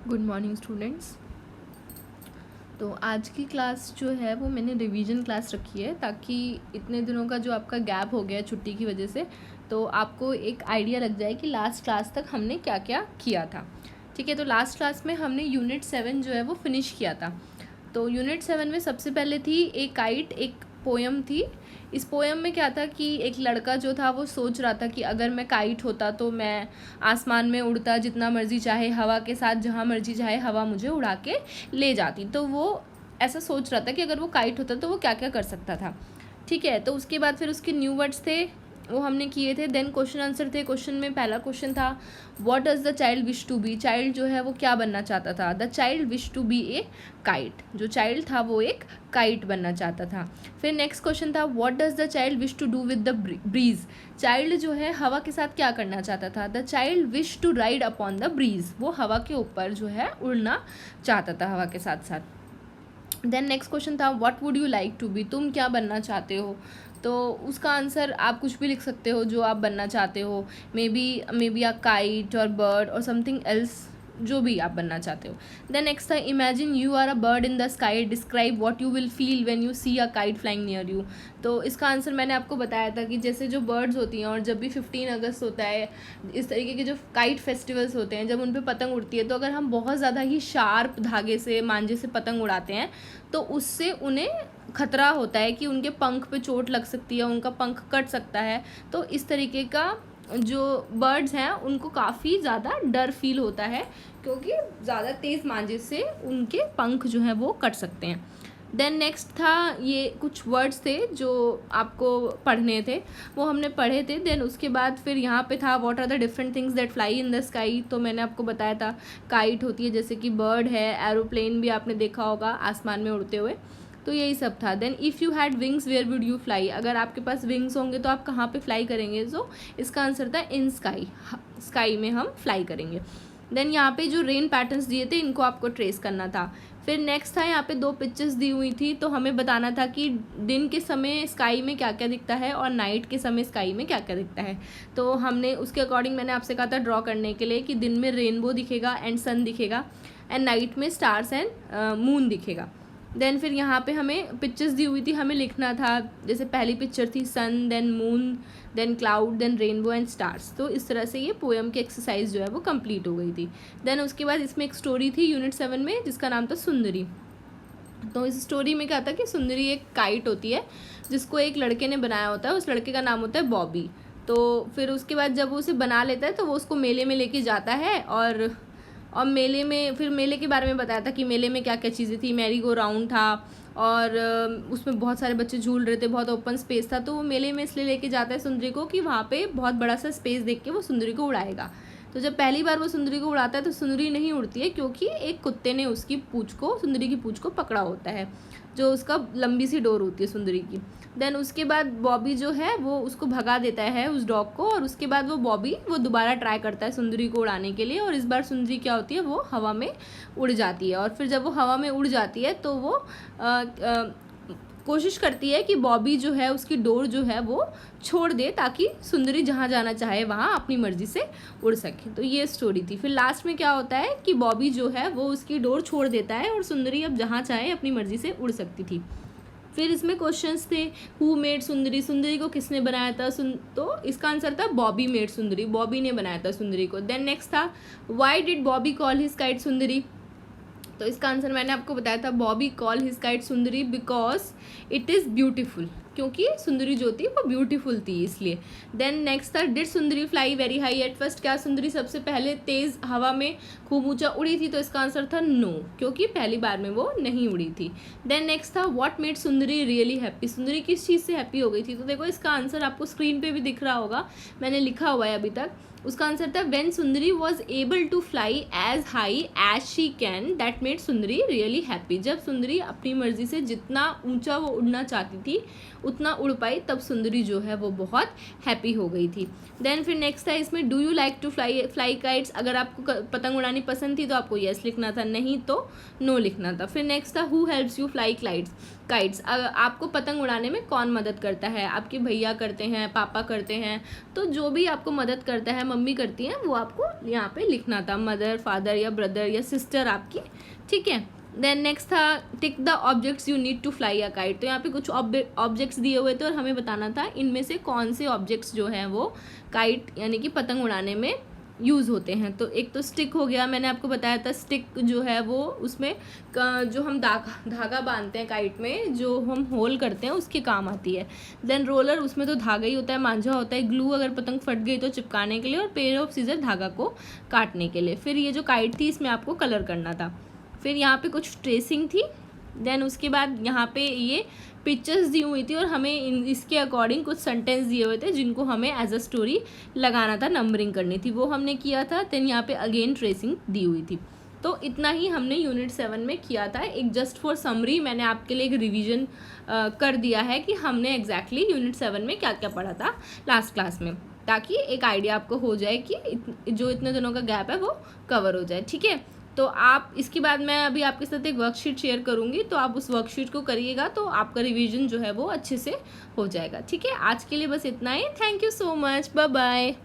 Good morning students. तो आज की क्लास जो है वो मैंने रिवीजन क्लास रखी है ताकि इतने दिनों का जो आपका गैप हो गया छुट्टी की वजह से तो आपको एक आइडिया लग जाए कि लास्ट क्लास तक हमने क्या क्या किया था। ठीक है, तो लास्ट क्लास में हमने यूनिट 7 जो है वो फिनिश किया था। तो यूनिट 7 में सबसे पहले थी एक काइट, एक पोयम थी। इस पोयम में क्या था कि एक लड़का जो था वो सोच रहा था कि अगर मैं काइट होता तो मैं आसमान में उड़ता, जितना मर्जी चाहे हवा के साथ जहाँ मर्जी चाहे हवा मुझे उड़ा के ले जाती। तो वो ऐसा सोच रहा था कि अगर वो काइट होता तो वो क्या क्या कर सकता था। ठीक है, तो उसके बाद फिर उसके न्यू वर्ड्स थे वो हमने किए थे। देन क्वेश्चन आंसर थे। क्वेश्चन में पहला क्वेश्चन था what does the child wish to be. Child जो है वो क्या बनना चाहता था। The child wish to be a kite. जो चाइल्ड था वो एक काइट बनना चाहता था। फिर नेक्स्ट क्वेश्चन था what does the child wish to do with the breeze. Child जो है हवा के साथ क्या करना चाहता था। The child wish to ride upon the breeze. वो हवा के ऊपर जो है उड़ना चाहता था हवा के साथ साथ। देन नेक्स्ट क्वेश्चन था what would you like to be. तुम क्या बनना चाहते हो। तो उसका आंसर आप कुछ भी लिख सकते हो जो आप बनना चाहते हो। मे बी अ काइट और बर्ड और समथिंग एल्स, जो भी आप बनना चाहते हो। देन नेक्स्ट था imagine you are a bird in the sky, describe what you will feel when you see a kite flying near you. तो इसका आंसर मैंने आपको बताया था कि जैसे जो बर्ड्स होती हैं और जब भी 15 अगस्त होता है, इस तरीके के जो काइट फेस्टिवल्स होते हैं, जब उन पर पतंग उड़ती है तो अगर हम बहुत ज़्यादा ही शार्प धागे से, मांझे से पतंग उड़ाते हैं तो उससे उन्हें खतरा होता है कि उनके पंख पे चोट लग सकती है, उनका पंख कट सकता है। तो इस तरीके का जो बर्ड्स हैं उनको काफ़ी ज़्यादा डर फील होता है क्योंकि ज़्यादा तेज़ मांझे से उनके पंख जो हैं वो कट सकते हैं। देन नेक्स्ट था ये कुछ वर्ड्स थे जो आपको पढ़ने थे, वो हमने पढ़े थे। देन उसके बाद फिर यहाँ पे था what are the different things that fly in the sky. तो मैंने आपको बताया था काइट होती है जैसे कि बर्ड है, एरोप्लेन भी आपने देखा होगा आसमान में उड़ते हुए। तो यही सब था। Then if you had wings where would you fly. अगर आपके पास विंग्स होंगे तो आप कहाँ पे फ्लाई करेंगे। सो इसका आंसर था इन स्काई, स्काई में हम फ्लाई करेंगे। देन यहाँ पे जो रेन पैटर्न्स दिए थे इनको आपको ट्रेस करना था। फिर नेक्स्ट था यहाँ पे 2 पिक्चर्स दी हुई थी तो हमें बताना था कि दिन के समय स्काई में क्या क्या दिखता है और नाइट के समय स्काई में क्या क्या दिखता है। तो हमने उसके अकॉर्डिंग मैंने आपसे कहा था ड्रॉ करने के लिए कि दिन में रेनबो दिखेगा एंड सन दिखेगा एंड नाइट में स्टार्स एंड मून दिखेगा। देन फिर यहाँ पे हमें पिक्चर्स दी हुई थी, हमें लिखना था। जैसे पहली पिक्चर थी sun, then moon, then cloud, then rainbow and stars. तो इस तरह से ये पोएम की एक्सरसाइज जो है वो कंप्लीट हो गई थी। देन उसके बाद इसमें एक स्टोरी थी यूनिट 7 में जिसका नाम था सुंदरी। तो इस स्टोरी में क्या था कि सुंदरी एक काइट होती है जिसको एक लड़के ने बनाया होता है, उस लड़के का नाम होता है बॉबी। तो फिर उसके बाद जब वो उसे बना लेता है तो वो उसको मेले में लेके जाता है और मेले में फिर मेले के बारे में बताया था कि मेले में क्या क्या चीज़ें थी। मैरी गो राउंड था और उसमें बहुत सारे बच्चे झूल रहे थे, बहुत ओपन स्पेस था। तो वो मेले में इसलिए लेके जाता है सुंदरी को कि वहाँ पे बहुत बड़ा सा स्पेस देख के वो सुंदरी को उड़ाएगा। तो जब पहली बार वो सुंदरी को उड़ाता है तो सुंदरी नहीं उड़ती है क्योंकि एक कुत्ते ने उसकी पूँछ को, सुंदरी की पूँछ को पकड़ा होता है, जो उसका लंबी सी डोर होती है सुंदरी की। देन उसके बाद बॉबी जो है वो उसको भगा देता है उस डॉग को और उसके बाद वो बॉबी वो दोबारा ट्राई करता है सुंदरी को उड़ाने के लिए और इस बार सुंदरी क्या होती है वो हवा में उड़ जाती है। और फिर जब वो हवा में उड़ जाती है तो वो कोशिश करती है कि बॉबी जो है उसकी डोर जो है वो छोड़ दे ताकि सुंदरी जहाँ जाना चाहे वहाँ अपनी मर्जी से उड़ सके। तो ये स्टोरी थी। फिर लास्ट में क्या होता है कि बॉबी जो है वो उसकी डोर छोड़ देता है और सुंदरी अब जहाँ चाहे अपनी मर्जी से उड़ सकती थी। फिर इसमें क्वेश्चंस थे हु मेड सुंदरी, सुंदरी को किसने बनाया था। तो इसका आंसर था बॉबी मेड सुंदरी, बॉबी ने बनाया था सुंदरी को। देन नेक्स्ट था why did Bobby call his kite सुंदरी। तो इसका आंसर मैंने आपको बताया था Bobby call his kite Sundari because it is beautiful, क्योंकि सुंदरी जो थी वो ब्यूटीफुल थी इसलिए। देन नेक्स्ट था did Sundari fly very high at first. क्या सुंदरी सबसे पहले तेज़ हवा में खूब ऊंचा उड़ी थी। तो इसका आंसर था नो, क्योंकि पहली बार में वो नहीं उड़ी थी। देन नेक्स्ट था what made Sundari really happy. सुंदरी किस चीज़ से हैप्पी हो गई थी। तो देखो इसका आंसर आपको स्क्रीन पे भी दिख रहा होगा, मैंने लिखा हुआ है अभी तक। उसका आंसर था when Sundari was able to fly as high as she can that made Sundari really happy. जब सुंदरी अपनी मर्जी से जितना ऊंचा वो उड़ना चाहती थी उतना उड़ पाई, तब सुंदरी जो है वो बहुत हैप्पी हो गई थी। देन फिर नेक्स्ट था इसमें, do you like to fly kites. अगर आपको पतंग उड़ानी पसंद थी तो आपको येस लिखना था, नहीं तो नो लिखना था। फिर नेक्स्ट था, who helps you fly kites. आपको पतंग उड़ाने में कौन मदद करता है, आपके भैया करते हैं, पापा करते हैं, तो जो भी आपको मदद करता है, मम्मी करती हैं, वो आपको यहाँ पे लिखना था, मदर, फादर या ब्रदर या सिस्टर आपकी, ठीक है। देन नेक्स्ट था, tick the objects you need to fly a kite. तो यहाँ पे कुछ ऑब्जेक्ट्स दिए हुए थे और हमें बताना था इनमें से कौन से ऑब्जेक्ट्स जो हैं वो काइट यानी कि पतंग उड़ाने में यूज़ होते हैं। तो एक तो स्टिक हो गया, मैंने आपको बताया था स्टिक जो है वो उसमें जो हम धागा बांधते हैं काइट में, जो हम होल करते हैं उसके काम आती है। देन रोलर, उसमें तो धागा ही होता है, मांझा होता है। ग्लू, अगर पतंग फट गई तो चिपकाने के लिए, और पेयर ऑफ सीजर, धागा को काटने के लिए। फिर ये जो काइट थी इसमें आपको कलर करना था। फिर यहाँ पे कुछ ट्रेसिंग थी। देन उसके बाद यहाँ पे ये पिक्चर्स दी हुई थी और हमें इसके अकॉर्डिंग कुछ सेंटेंस दिए हुए थे जिनको हमें एज अ स्टोरी लगाना था, नंबरिंग करनी थी, वो हमने किया था। देन यहाँ पे अगेन ट्रेसिंग दी हुई थी। तो इतना ही हमने यूनिट 7 में किया था। एक जस्ट फॉर समरी मैंने आपके लिए एक रिवीजन कर दिया है कि हमने एग्जैक्टली यूनिट 7 में क्या क्या पढ़ा था लास्ट क्लास में, ताकि एक आइडिया आपको हो जाए कि जो इतने दिनों का गैप है वो कवर हो जाए, ठीक है। तो आप इसके बाद मैं अभी आपके साथ एक वर्कशीट शेयर करूंगी, तो आप उस वर्कशीट को करिएगा तो आपका रिवीजन जो है वो अच्छे से हो जाएगा, ठीक है। आज के लिए बस इतना ही। Thank you so much, bye bye.